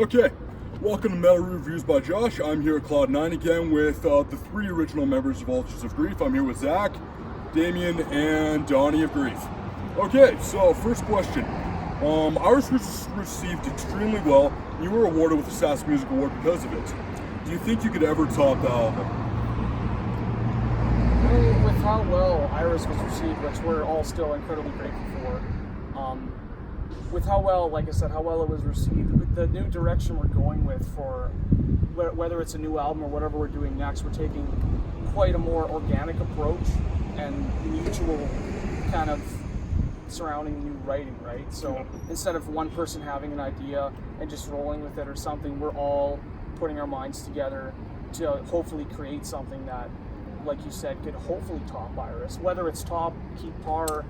Okay, welcome to Metal Reviews by Josh. I'm here at Cloud9 again with the three original members of Ultras of Grief. I'm here with Zack, Damian, and Donny of Grief. Okay, so first question. Ours was received extremely well. You were awarded with the SAS Music Award because of it. Do you think you could ever top the album? I mean, with how well Iris was received, which we're all still incredibly grateful for, with how well, like I said, how well it was received, with the new direction we're going with for whether it's a new album or whatever we're doing next, we're taking quite a more organic approach and mutual kind of surrounding new writing, right? So instead of one person having an idea and just rolling with it or something, we're all putting our minds together to hopefully create something that, like you said, could hopefully top Iris. Whether it's top, keep par,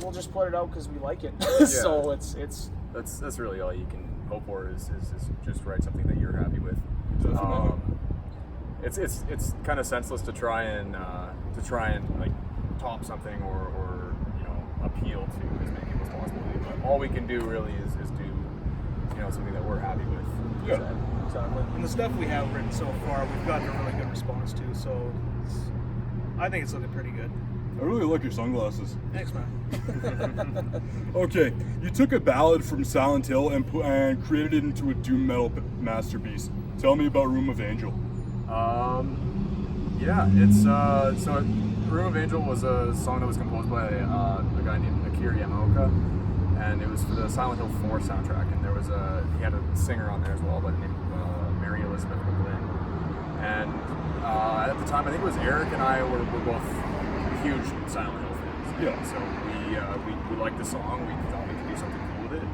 we'll just put it out because we like it. So it's that's really all you can hope for is just write something that you're happy with. It's kind of senseless to try and like top something or appeal to as many people as possible. But all we can do really is do something that we're happy with. Yeah. Exactly. And the stuff we have written so far, we've gotten a really good response to. So I think it's looking pretty good. I really like your sunglasses. Thanks, man. Okay, you took a ballad from Silent Hill and created it into a doom metal masterpiece. Tell me about Room of Angel. It's so Room of Angel was a song that was composed by a guy named Akira Yamaoka, and it was for the Silent Hill 4 soundtrack. And he had a singer on there as well, by the name of Mary Elizabeth McGlynn. And at the time, I think it was Eric and I were both huge Silent Hill fans. Yeah. So we liked the song. We thought we could do something cool with it.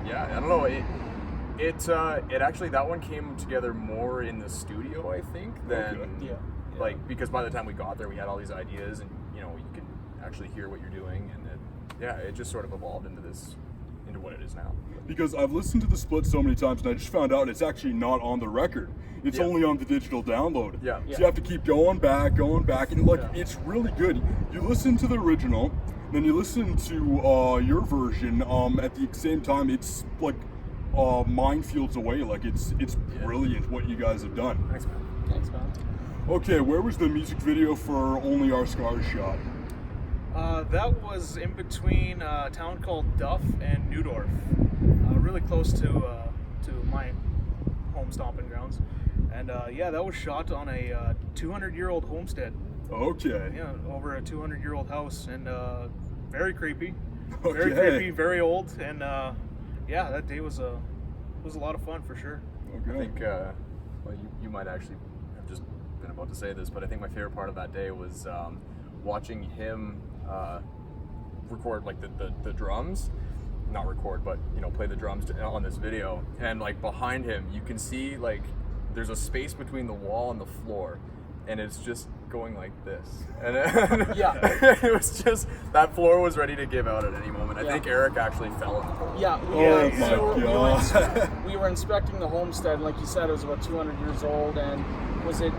Yeah, I don't know. It actually, that one came together more in the studio, I think, than like, because by the time we got there, we had all these ideas, and you could actually hear what you're doing, and it just sort of evolved into what it is now. Because I've listened to the split so many times, and I just found out it's actually not on the record. It's only on the digital download. Yeah. So you have to keep going back, and it's really good. You listen to the original, then you listen to your version. At the same time, it's like minefields away. Like it's brilliant what you guys have done. Thanks, man. thanks, man. Okay, where was the music video for Only Our Scars shot? That was in between a town called Duff and Neudorf, really close to my home stomping grounds. And that was shot on a 200-year-old homestead. Okay. Yeah, over a 200-year-old house, and very creepy. Okay. Very creepy, very old, and that day was a lot of fun for sure. Okay. I think you might actually have just been about to say this, but I think my favorite part of that day was watching him record like the drums, not record, but play the drums on this video, and like behind him you can see like there's a space between the wall and the floor, and it's just going like this, and it was just, that floor was ready to give out at any moment. I think Eric actually fell in the hole. We were inspecting the homestead, like you said, it was about 200 years old, and it was the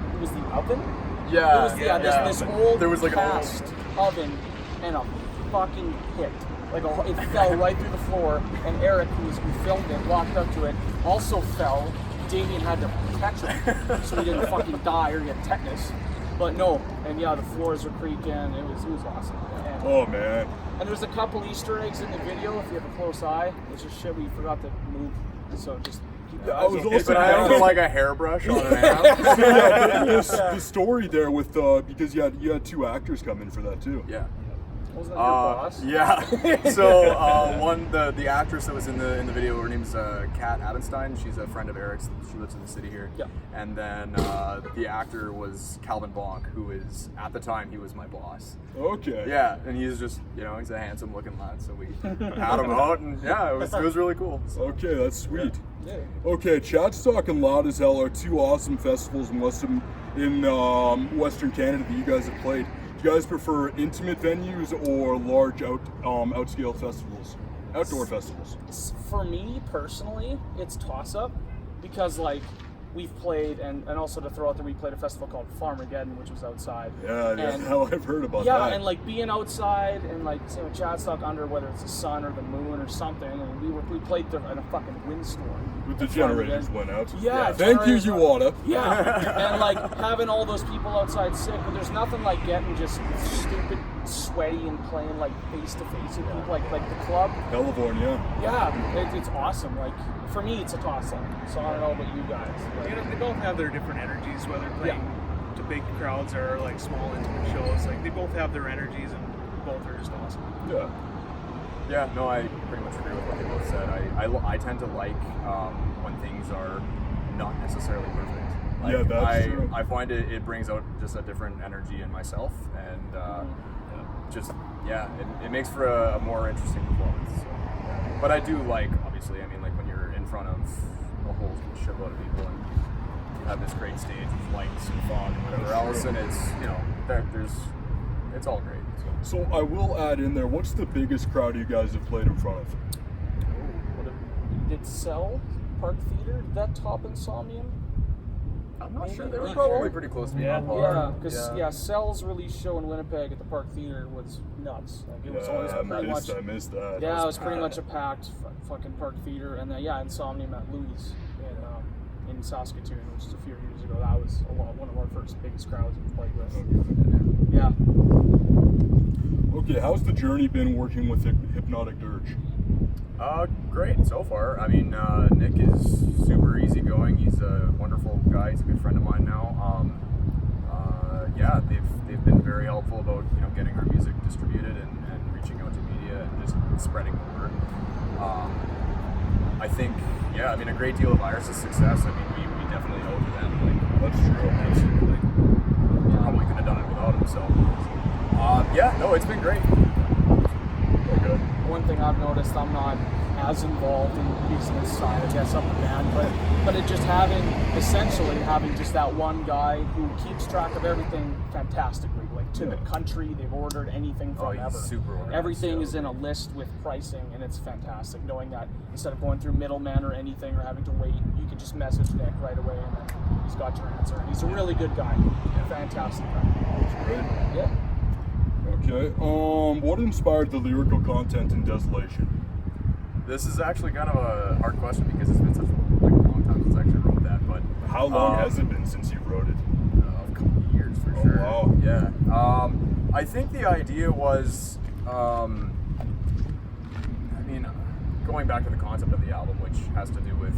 oven? This old there was like cast oven and a fucking pit. Like it fell right through the floor, and Eric, who filmed it, walked up to it, also fell. Damian had to catch him so he didn't fucking die or get tetanus. But no, and the floors were creaking. It was awesome. And, Oh man. and there's a couple Easter eggs in the video if you have a close eye. It's just shit we forgot to move, so just keep your I eyes was open. also But I also like a hairbrush on an app. the story there with because you had two actors come in for that too. Yeah. Wasn't that your boss? Yeah. So the actress that was in the video, her name's Kat Abenstein. She's a friend of Eric's. She lives in the city here. Yeah. And then the actor was Calvin Bonk, who is, at the time, he was my boss. Okay. Yeah, and he's just he's a handsome looking lad. So we had him out, and it was really cool. So. Okay, that's sweet. Yeah. Okay, Chadstock and Loud as Hell are two awesome festivals in Western Canada that you guys have played. Do you guys prefer intimate venues or large outscale festivals, outdoor festivals? For me personally, it's toss up because like we've played, and also to throw out there, we played a festival called Farmageddon, which was outside. Yeah, And- how I've heard about that. Yeah, and like being outside and like same with Chadstock under, whether it's the sun or the moon or something, and we played there in a fucking windstorm. With the at generators Farmageddon. went out. Yeah, Thank you, generators went- Uwata. Yeah, and like having all those people outside sick, but there's nothing like getting just stupid, sweaty, and playing like face to face with people, like the club. California. Yeah, it's awesome. Like for me, it's a toss up. So I don't know about you guys. but- You know, they both have their different energies, whether playing to big crowds or like small intimate shows. Like they both have their energies, and both are just awesome. Yeah. Yeah, no, I pretty much agree with what they both said. I tend to like when things are not necessarily perfect. Like, Yeah, that's true. I find it brings out just a different energy in myself, and just it makes for a more interesting performance. So, yeah. But I do like, obviously, I mean, like when you're in front of a whole shitload of people and you have this great stage with lights and fog and whatever else, and it's it's all great. So. So I will add in there, what's the biggest crowd you guys have played in front of? Did Cell Park Theater, did that top Insomnium? I'm not sure. Maybe They were equal? probably pretty close to being Yeah. on par. Yeah, because Cell's release show in Winnipeg at the Park Theater was nuts. Like it was always I pretty much. missed that. Yeah, it was pretty much a packed fucking Park Theater, and then Insomnium at Louis in Saskatoon, which is a few years ago. That was one of our first biggest crowds we've played with. Yeah. Okay, how's the journey been working with Hypnotic Dirge? Great so far. I mean, Nick is super easygoing. He's a wonderful guy. He's a good friend of mine now. They've been very helpful about getting our music distributed and reaching out to media and just spreading the word. I think a great deal of Iris' success. I mean, we definitely owe to them. Like, That's true. absolutely. Probably couldn't have done it without him. So, it's been great. Okay. One thing I've noticed, I'm not as involved in the business side, I guess, of the band, but it just having just that one guy who keeps track of everything fantastically, like to the country, they've ordered anything from he's ever. super organized, Everything yeah. is in a list with pricing, and it's fantastic knowing that instead of going through middlemen or anything or having to wait, you can just message Nick right away and then he's got your answer. And he's a really good guy. Fantastic guy. That's great. Yeah. Okay. What inspired the lyrical content in Desolation? This is actually kind of a hard question because it's been such a long time since I actually wrote that. But How long has it been since you wrote it? a couple of years for Oh, sure. wow. Yeah. I think the idea was, going back to the concept of the album, which has to do with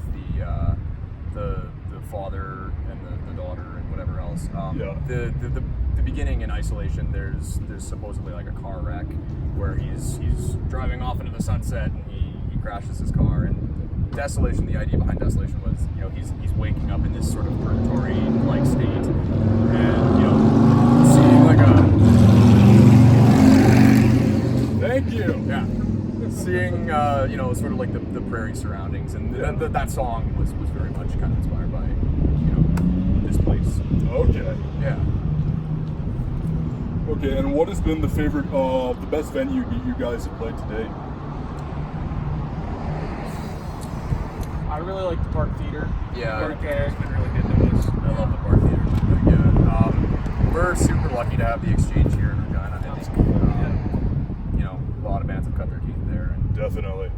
the father and the daughter and whatever else. The beginning in Isolation, there's supposedly like a car wreck where he's driving off into the sunset and he crashes his car. And Desolation, the idea behind Desolation was, he's waking up in this sort of purgatory like state, and seeing like Thank you. seeing sort of like the prairie surroundings, and that song was very much kind of inspired by this place. Okay. Yeah. Okay, and what has been the best venue you guys have played today? I really like the Park Theater. Yeah. Park Theater's been really good to us. I love the Park Theater. It's been really good. We're super lucky to have the Exchange here in Regina. I think a lot of bands have cut their teeth there, and Definitely.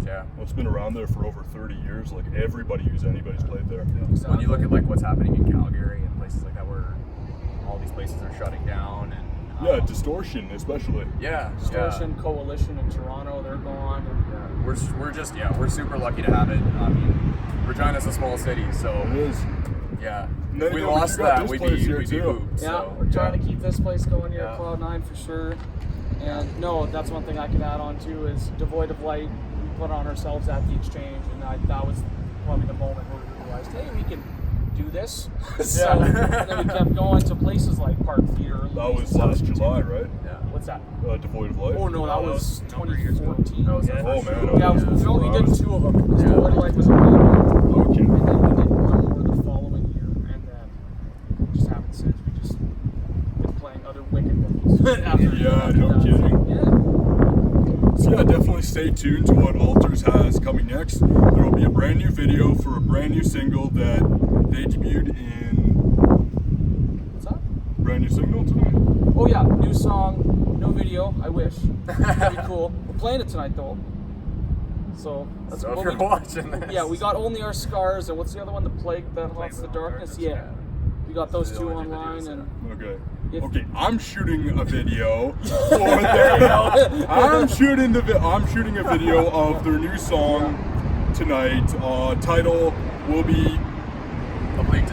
yeah. Well, it's been around there for over 30 years. Like everybody who's anybody's played there. When you look at like what's happening in Calgary and places like that, where all these places are shutting down, and Yeah, Distortion especially. Distortion, Coalition in Toronto, they're gone. And We're super lucky to have it. I mean, Regina's a small city, so It is. yeah. And then If we again, lost you got that, this we'd place be here, we'd be too. hooped. yeah, So, we're trying to keep this place going here Yeah. at Cloud9 for sure. And no, that's one thing I can add on too is Devoid of Light. We put on ourselves at the Exchange, and that was probably the moment where we realized, hey, we can do this. So and then we kept going to places like Park Theater. That was last July, right? Yeah. What's that? Devoid of Light. Oh no, that was a number of years ago. 2014. That was Yeah. the Oh first man. show. Yeah, we only did two of them because Devoid of Light was a really good. Okay. And then we did one more the following year, and then just haven't since. We just been playing other Wicked ones. After Yeah, no that. kidding. Yeah. So yeah, definitely stay tuned to what Alter News has coming next. There will be a brand new video for a brand new single that they debuted in. What's that? Brand new single tonight. Oh yeah, new song, no video. I wish. That'd be cool. We're playing it tonight though. So that's So if what you're watching this, Yeah, we got Only Our Scars, and what's the other one? The Plague That Haunts the Darkness. Yeah, we got those The two only two online, videos, and Okay. If- Okay, I'm shooting a video for their, I'm shooting a video of their new song tonight. Title will be A Bleak to